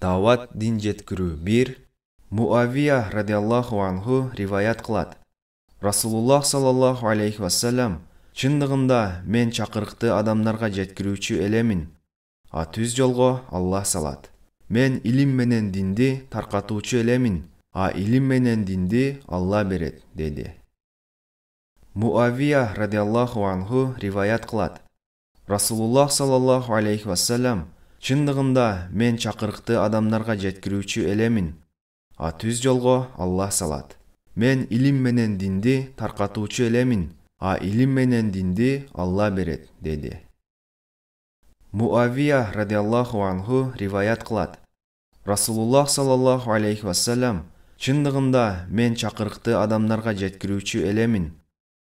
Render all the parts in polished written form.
Дават дин жеткирүү 1. Муавия радиаллаху анху риваят кылат. Расулуллах саллаллаху алейхи вассалам: чындыгында мен чакырыкты адамдарга жеткирүүчү элемин. А түз жолго Аллах салат. Мен илим менен динди таркатуучу элемин. А илим менен динди Алла берет, деди. Муавия радиаллаху анху риваят кылат. Расулуллах саллаллаху алейхи вассалам: чындыгында мен чакырыкты адамдарга жеткирүүчү элемин. А түз жолго Аллах салат. Мен илим менен динди таркатуучу элемин. А илим менен динди Алла берет, деди. Муавия радиаллаху анху риваят кылат. Расулуллах саллаллаху алейхи вассалам: чындыгында мен чакырыкты адамдарга жеткирүүчү элемин.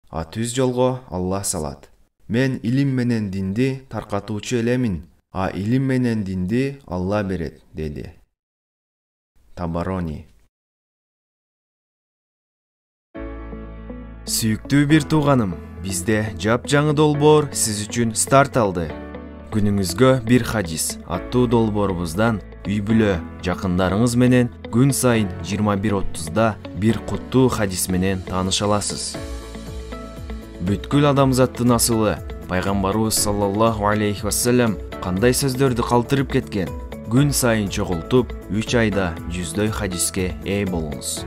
А түз жолго Аллах салат. Мен илим менен динди таркатуучу элемин. А илим менен динди Алла берет, деди. Табарони. Сүйүктүү бир тууганым, бизде жап-жаңы долбоор сиз үчүн старт алды. Күнүңүзгө бир хадис аттуу долбоорубуздан үй-бүлө жакындарыңыз менен күн сайын 21:30-да бир куттуу хадис менен тааныша аласыз. Бүткүл адамзаттын асылы пайгамбарыбыз саллаллаху алейхи вассалам кандай сөздөрдү калтырып кеткен? Күн сайын чогултуп 3 айда 100дөй хадиске ээ болуңуз.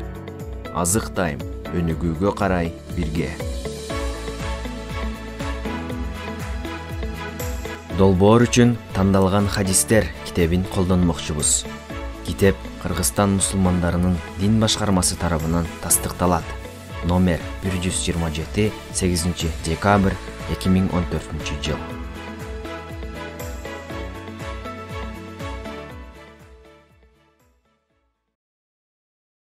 Азык тайм, өнүгүүгө карай бирге. Долбоор үчүн тандалган хадистер китебин колдонмокчубуз. Китеп Кыргызстан мусулмандарынын дин башкармасы тарабынан тастыкталат. Номер 127, 8 декабрь 2014 жыл.